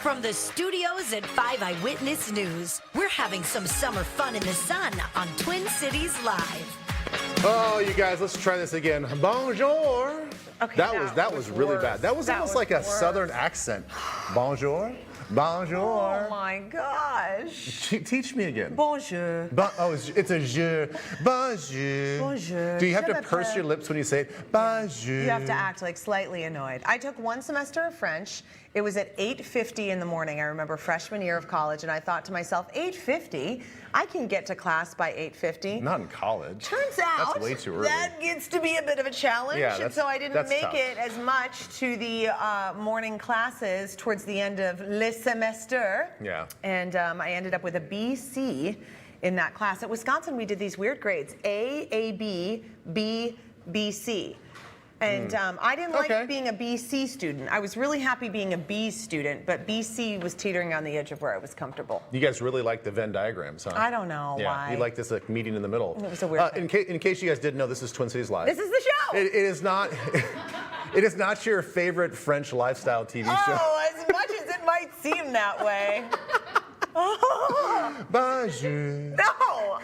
From the studios at 5 Eyewitness News, we're having some summer fun in the sun on Twin Cities Live. Oh, you guys, let's try this again. Bonjour. Okay, that was really worse. bad. That was almost like a worse. southern accent. Bonjour. Bonjour. Oh my gosh. Teach me again. Bonjour. It's a je. Bonjour. Bonjour. Do you have Je to purse m'appelle. your lips when you say it? Bonjour. You have to act like slightly annoyed. I took one semester of French. It was at 8:50 in the morning. I remember freshman year of college, and I thought to myself, 8:50? I can get to class by 8:50. Not in college. Turns out That's way too early. that gets to be a bit of a challenge, Yeah, and so I didn't that's make tough. it as much to the morning classes towards the end of le semester. Yeah. And I ended up with a BC in that class. At Wisconsin, we did these weird grades: A, B, B, BC. And I didn't Okay. like being a BC student. I was really happy being a B student, but BC was teetering on the edge of where I was comfortable. You guys really like the Venn diagrams, huh? I don't know Yeah, why. you like this like meeting in the middle. It was a weird thing. In case you guys didn't know, this is Twin Cities Live. This is the show! It is not. It is not your favorite French lifestyle TV show. Oh, as much as it might seem that way. Bonjour. No!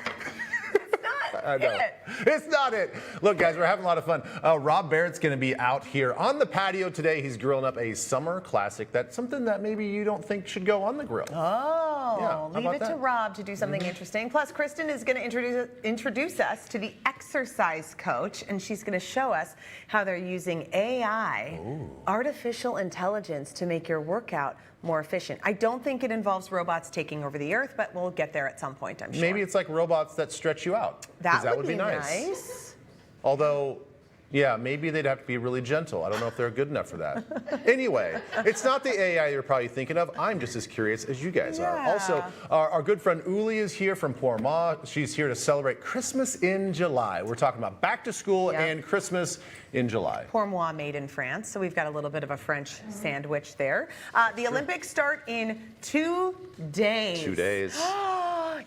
I know. It's not it. Look, guys, we're having a lot of fun. Rob Barrett's going to be out here on the patio today. He's grilling up a summer classic. That's something that maybe you don't think should go on the grill. Oh, Yeah, how leave about it to that? Rob to do something interesting. Plus, Kristen is going to introduce us to the exercise coach, and she's going to show us how they're using AI, artificial intelligence, to make your workout more efficient. I don't think it involves robots taking over the earth, but we'll get there at some point, I'm sure. Maybe it's like robots that stretch you out. 'cause that would be nice. nice. Although, yeah, maybe they'd have to be really gentle. I don't know if they're good enough for that. Anyway, it's not the AI you're probably thinking of. I'm just as curious as you guys are. Yeah. Also, our good friend Uli is here from Pour Ma. She's here to celebrate Christmas in July. We're talking about back to school Yeah. and Christmas in July. Pour moi made in France, so we've got a little bit of a French sandwich there. The Olympics start in 2 days. 2 days.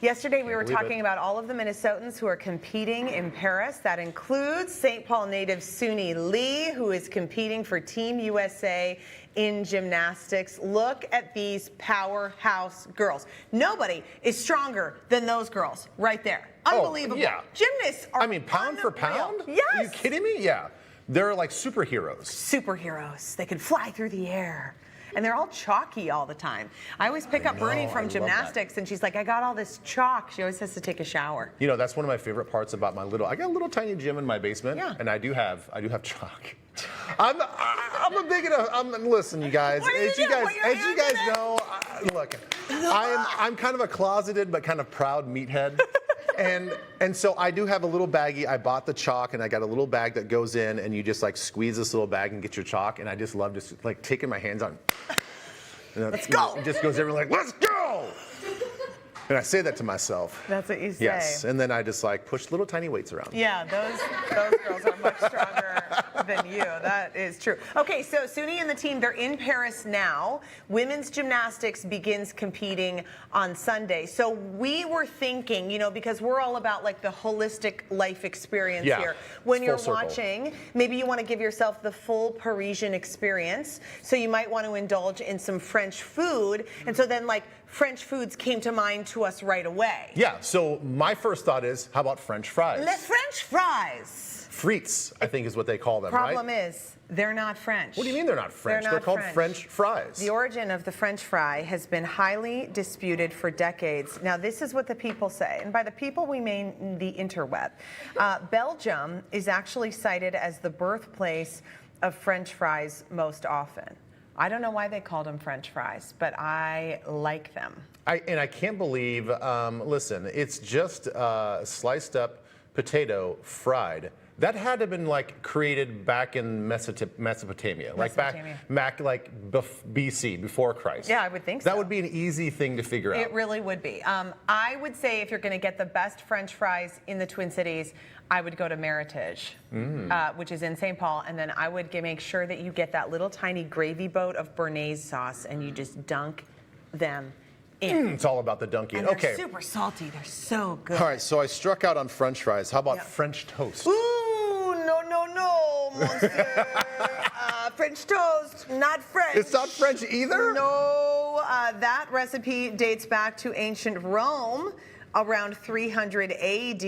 Yesterday we were believe talking it. about all of the Minnesotans who are competing in Paris. That includes St. Paul native Suni Lee, who is competing for Team USA in gymnastics. Look at these powerhouse girls. Nobody is stronger than those girls right there. Unbelievable. yeah. Gymnasts are Pound for unreal. pound? Yes. Are you kidding me? Yeah. They're like superheroes. Superheroes. They can fly through the air. And they're all chalky all the time. I always pick up Bernie know, I from love gymnastics, and she's like, I got all this chalk. She always has to take a shower. You know, that's one of my favorite parts about I got a little tiny gym in my basement, Yeah. and I do have chalk. I'm a big enough. Listen, you guys. What are you As you doing? guys, Put your as you hand guys in it? know, look, I'm kind of a closeted but kind of proud meathead. And so I do have a little baggie. I bought the chalk, and I got a little bag that goes in, and you just like squeeze this little bag and get your chalk. And I just love just like taking my hands on. Let's go. It just goes everywhere like, let's go. And I say that to myself. That's what you say. Yes, and then I just like push little tiny weights around. Yeah, those girls are much stronger than you. That is true. Okay, so Suni and the team, they're in Paris now. Women's gymnastics begins competing on Sunday. So we were thinking, you know, because we're all about like the holistic life experience Yeah, here. When it's you're full circle. watching, maybe you want to give yourself the full Parisian experience. So you might want to indulge in some French food. And so then like French foods came to mind to us right away. Yeah, so my first thought is, how about French fries? Les French fries. Frites, I think is what they call them, Problem right? is, they're not French. What do you mean they're not French? They're not called French. French fries. The origin of the French fry has been highly disputed for decades. Now, this is what the people say, and by the people we mean the interweb. Belgium is actually cited as the birthplace of French fries most often. I don't know why they called them French fries, but I like them. I can't believe, listen, it's just sliced up potato fried. That had to have been like created back in Mesopotamia, like back like BC, before Christ. Yeah, I would think so. That would be an easy thing to figure out. It really would be. I would say if you're going to get the best French fries in the Twin Cities, I would go to Meritage, which is in St. Paul, and then I would make sure that you get that little tiny gravy boat of Béarnaise sauce, and you just dunk them in. It's all about the dunking. And Okay. they're super salty. They're so good. All right, so I struck out on French fries. How about Yeah. French toast? Ooh, no, monsieur. French toast, not French. It's not French either? No, That recipe dates back to ancient Rome around 300 AD.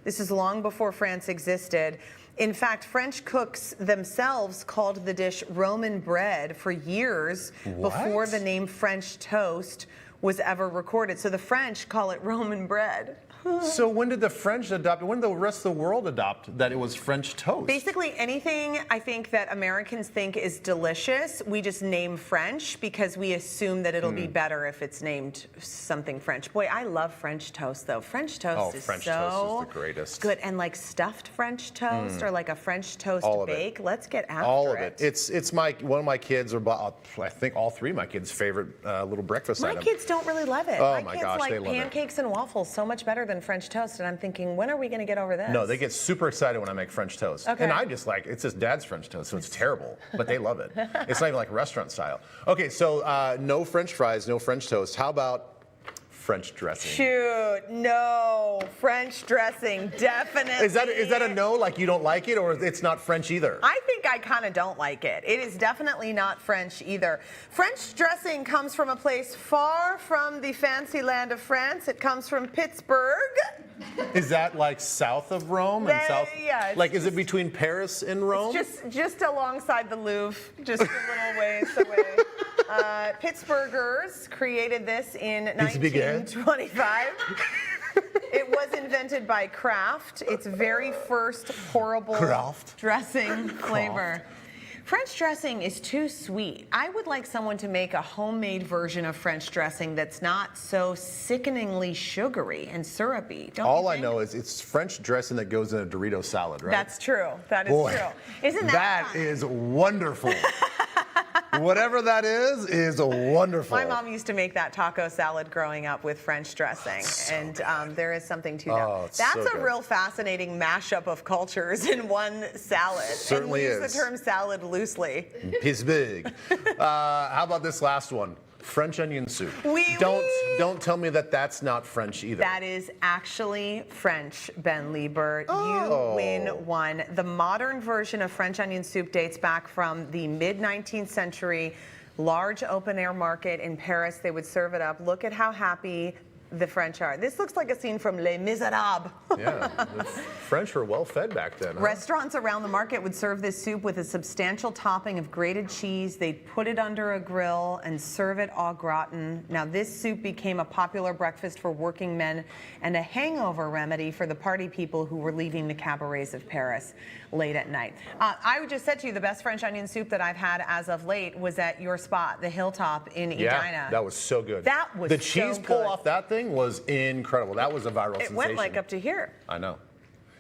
This is long before France existed. In fact, French cooks themselves called the dish Roman bread for years before the name French toast was ever recorded. So the French call it Roman bread. So when did the French adopt it? When did the rest of the world adopt that it was French toast? Basically anything I think that Americans think is delicious, we just name French because we assume that it'll be better if it's named something French. Boy, I love French toast though. French toast is French so toast is the greatest. good. And like stuffed French toast or like a French toast All of bake. Let's get after All of it. It's one of my kids, or I think all three of my kids' favorite little breakfast My item. kids don't really love it. Oh my my kids gosh, like they love it. pancakes and waffles so much better than French toast, and I'm thinking, when are we going to get over this? No, they get super excited when I make French toast. Okay. And I just like, it's just Dad's French toast, so it's terrible, but they love it. It's not even like restaurant style. Okay, so no French fries, no French toast. How about French dressing? Shoot, no. French dressing, definitely. Is that a no, like you don't like it, or it's not French either? I think I kind of don't like it. It is definitely not French either. French dressing comes from a place far from the fancy land of France. It comes from Pittsburgh. Is that like south of Rome and south? Yeah. Like, is it between Paris and Rome? Just alongside the Louvre, just a little ways away. Pittsburghers created this in 1925. It was invented by Kraft. Its very first horrible Kraft. dressing flavor. French dressing is too sweet. I would like someone to make a homemade version of French dressing that's not so sickeningly sugary and syrupy. Don't All you I think? know is it's French dressing that goes in a Dorito salad, right? That's true. That is Boy, true. Isn't that fun? is wonderful. Whatever that is wonderful. My mom used to make that taco salad growing up with French dressing, and there is something to that. Oh, it's That's so a good. real fascinating mashup of cultures in one salad. Certainly and we is. use the term salad loosely. He's big. How about this last one? French onion soup. Oui, don't oui. don't tell me that that's not French either. That is actually French, Ben Lieber. Oh. You win one. The modern version of French onion soup dates back from the mid-19th century. Large open-air market in Paris. They would serve it up. Look at how happy the French are. This looks like a scene from Les Miserables. Yeah, the French were well fed back then. Huh? Restaurants around the market would serve this soup with a substantial topping of grated cheese. They'd put it under a grill and serve it au gratin. Now, this soup became a popular breakfast for working men and a hangover remedy for the party people who were leaving the cabarets of Paris late at night. I would just said to you, the best French onion soup that I've had as of late was at your spot, the Hilltop in Edina. Yeah, that was so good. That was the so cheese pull good. off that thing was incredible. That was a viral It sensation. went like up to here. I know.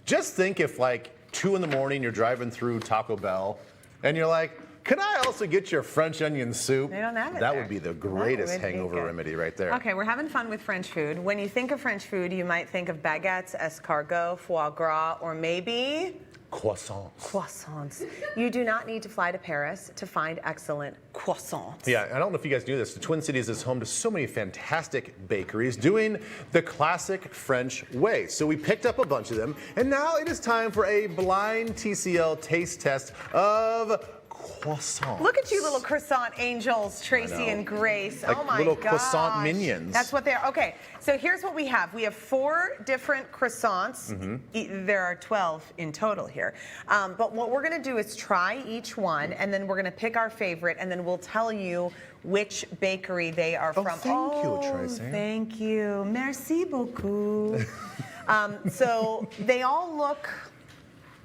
Just think if like 2 a.m. you're driving through Taco Bell and you're like, can I also get your French onion soup? They don't have it That there. would be the That greatest would be hangover good. remedy right there. Okay, we're having fun with French food. When you think of French food, you might think of baguettes, escargot, foie gras, or maybe Croissants. croissants. You do not need to fly to Paris to find excellent croissants. Yeah, I don't know if you guys knew this. The Twin Cities is home to so many fantastic bakeries doing the classic French way. So we picked up a bunch of them, and now it is time for a blind TCL taste test of croissants. Look at you little croissant angels, Tracy and Grace. Like oh my little gosh. croissant minions. That's what they are. Okay, so here's what we have. We have 4 different croissants. There are 12 in total here. But what we're going to do is try each one, and then we're going to pick our favorite, and then we'll tell you which bakery they are from. Thank you, Tracy. Thank you. Merci beaucoup. So they all look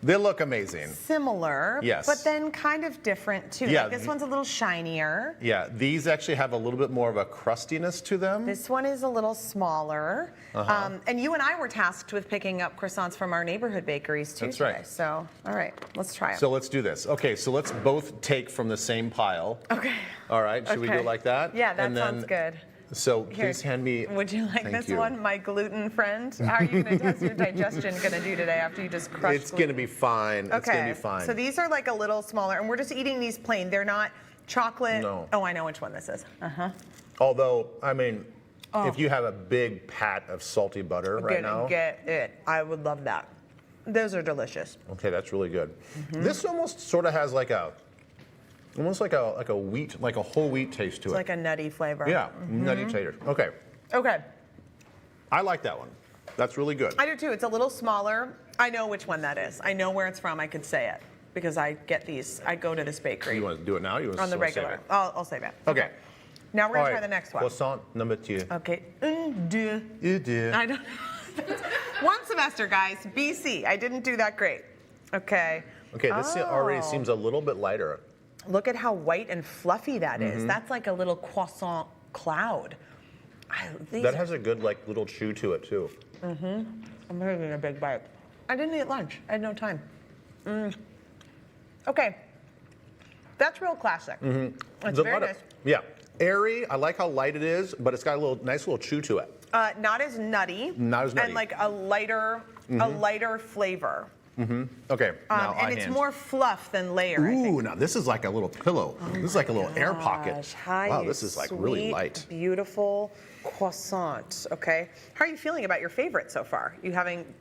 They look amazing. similar, Yes. but then kind of different too. Yeah. Like this one's a little shinier. Yeah, these actually have a little bit more of a crustiness to them. This one is a little smaller. And you and I were tasked with picking up croissants from our neighborhood bakeries too That's today. right. So, all right, let's try it. So let's do this. Okay, so let's both take from the same pile. Okay. All right, should we do Okay. it like that? Yeah, that And then- sounds good. So Here, please hand me. Would you like Thank this you. one, my gluten friend? How are you going to how's your digestion going to do today after you just crush It's going to be fine. It's going to be fine. So these are like a little smaller, and we're just eating these plain. They're not chocolate. No. Oh, I know which one this is. Although, I mean, if you have a big pat of salty butter right Gonna now. get it. I would love that. Those are delicious. Okay, that's really good. This almost sort of has like a almost like a wheat, like a whole wheat taste to It's it. like a nutty flavor. Yeah, nutty tater. Okay, Okay. I like that one. That's really good. I do too. It's a little smaller. I know which one that is. I know where it's from. I could say it because I get these. I go to this bakery. You want to do it now? Or you want on the to save regular. it? I'll save it. Okay. Now we're All gonna right. try the next one. Croissant number 2. Okay. Deux. You do. I don't. One semester, guys. BC. I didn't do that great. Okay. Okay, this already seems a little bit lighter. Look at how white and fluffy that Mm-hmm. is. That's like a little croissant cloud. That has a good like little chew to it too. I'm having a big bite. I didn't eat lunch. I had no time. Okay. That's real classic. It's The very butter- nice. Yeah, airy. I like how light it is, but it's got a nice little chew to it. Not as nutty. Not as nutty. And like a lighter flavor. Okay, now And it's more fluff than layer, I think. Ooh, now this is like a little pillow. this is like a little air pocket. Gosh, hi, Wow, you this is like really sweet, light. Beautiful croissant. Okay. How are you feeling about your favorite so far? Do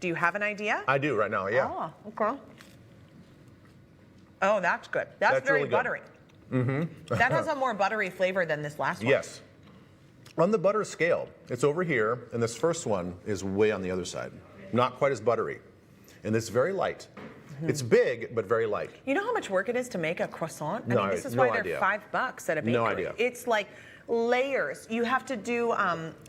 you have an idea? I do right now. Yeah. Oh, okay. Oh, that's good. That's very really good. buttery. That has a more buttery flavor than this last one. Yes. On the butter scale, it's over here, and this first one is way on the other side. Not quite as buttery. And it's very light. It's big, but very light. You know how much work it is to make a croissant? No, I mean, this is no why idea. they're $5 at a bakery. No idea. It's like layers. You have to do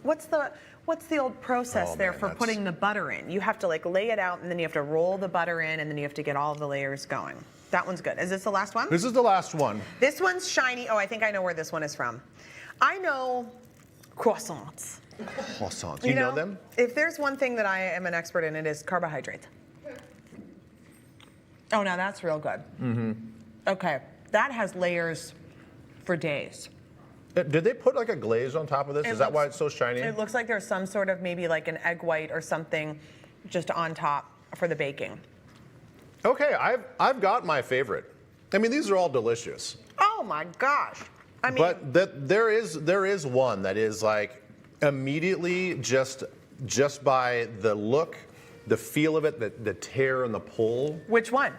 what's the old process Oh, there man, for that's- putting the butter in? You have to like lay it out, and then you have to roll the butter in, and then you have to get all the layers going. That one's good. Is this the last one? This is the last one. This one's shiny. Oh, I think I know where this one is from. I know croissants. Croissants. You know them? If there's one thing that I am an expert in, it is carbohydrates. Oh, now that's real good. Okay, that has layers for days. Did they put like a glaze on top of this? It Is that why looks- it's so shiny? It looks like there's some sort of maybe like an egg white or something just on top for the baking. Okay, I've got my favorite. I mean, these are all delicious. Oh my gosh. I mean, But there is one that is like immediately just by the look, the feel of it, the tear and the pull. which one?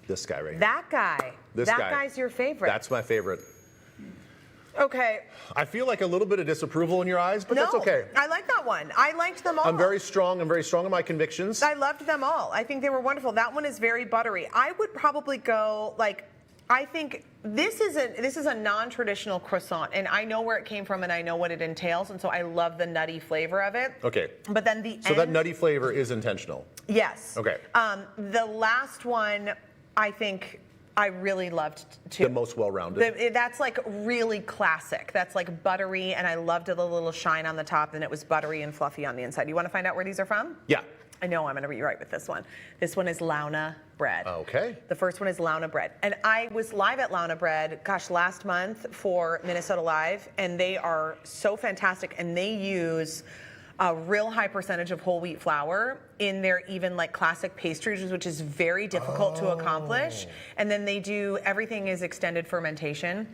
This guy right here. That guy. This that guy. guy's your favorite. That's my favorite. Okay. I feel like a little bit of disapproval in your eyes, but No, that's okay. I like that one. I liked them all. I'm very strong in my convictions. I loved them all. I think they were wonderful. That one is very buttery. I would probably go like, I think this is a non-traditional croissant, and I know where it came from and I know what it entails, and so I love the nutty flavor of it. Okay. But then the So end, that nutty flavor is intentional. yes. Okay. The last one, I think I really loved too. The most well-rounded. That's like really classic. That's like buttery, and I loved the little shine on the top, and it was buttery and fluffy on the inside. You want to find out where these are from? Yeah. I know I'm going to be right with this one. This one is Launa bread. Okay. The first one is Launa bread. And I was live at Launa bread, gosh, last month for Minnesota Live, and they are so fantastic, and they use a real high percentage of whole wheat flour in their even like classic pastries, which is very difficult to accomplish. And then they do, everything is extended fermentation.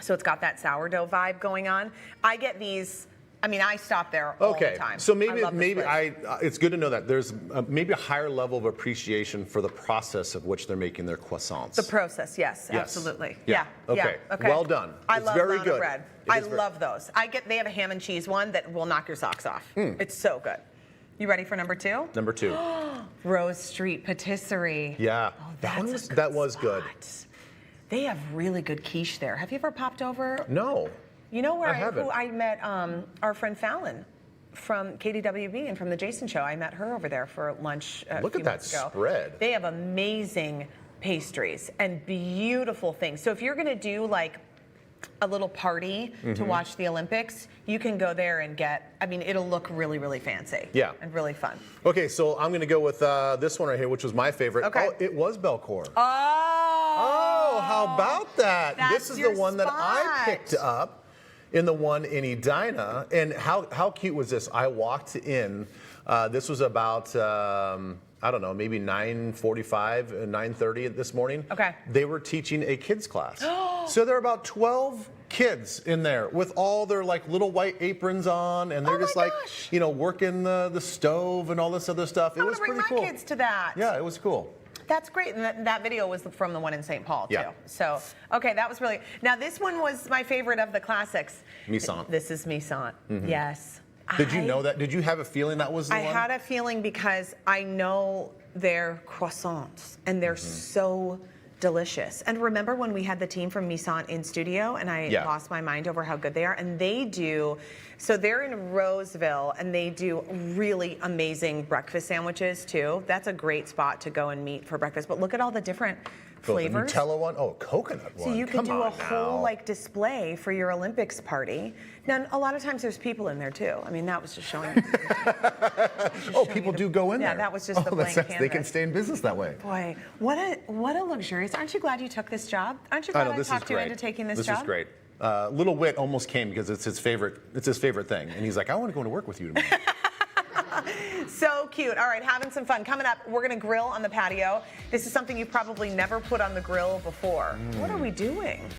So it's got that sourdough vibe going on. I get these, I mean, I stop there all the time. So I love this place. it's good to know that there's maybe a higher level of appreciation for the process of which they're making their croissants. The process, yes, Yes. absolutely. Yeah. Okay. Okay. Well done. I It's love very Launa good. bread. It I is very- love those. They have a ham and cheese one that will knock your socks off. Hmm. It's so good. You ready for number 2? Number 2. Rose Street Patisserie. Yeah. That's that was good. spot. They have really good quiche there. Have you ever popped over? No. You know where I haven't. who I met our friend Fallon from KDWB and from the Jason Show. I met her over there for lunch a Look few at that months ago. spread. They have amazing pastries and beautiful things. So if you're going to do like a little party to Mm-hmm. watch the Olympics, you can go there and it'll look really, really fancy. Yeah. And really fun. Okay, so I'm going to go with this one right here, which was my favorite. Okay. Oh, it was Belcourt. Oh, how about that? That's This is your the one that I spot. picked up in the one in Edina. And how cute was this? I walked in. This was about, I don't know, maybe 9:45, 9:30 this morning. Okay. They were teaching a kids class. So there are about 12 kids in there with all their like little white aprons on, and they're Oh my just like, gosh. working the stove and all this other stuff. It I'm was gonna bring pretty my cool. kids to that. Yeah, it was cool. That's great. And that video was from the one in St. Paul, too. Yeah. So, okay, that was really. Now, this one was my favorite of the classics. Misant. This is Misant. Yes. Did you know that? Did you have a feeling that was the I one? had a feeling because I know their croissants, and they're so delicious. And remember when we had the team from Misant in studio, and I lost my mind over how good they are? And they do, so they're in Roseville, and they do really amazing breakfast sandwiches, too. That's a great spot to go and meet for breakfast. But look at all the different flavors. The Nutella one? Oh, coconut one. So you could Come do a on whole now. like display for your Olympics party. Now, a lot of times there's people in there too. I mean, that was just showing. Oh, people do go in there. Yeah, that was just the blank canvas. They can stay in business that way. Boy, what a luxurious. Aren't you glad you took this job? Aren't you glad I this is talked you great. into taking this job? This is great. Little Wit almost came because it's his favorite thing, and he's like, I want to go to work with you tomorrow. So cute. All right, having some fun. Coming up, we're going to grill on the patio. This is something you've probably never put on the grill before. What are we doing?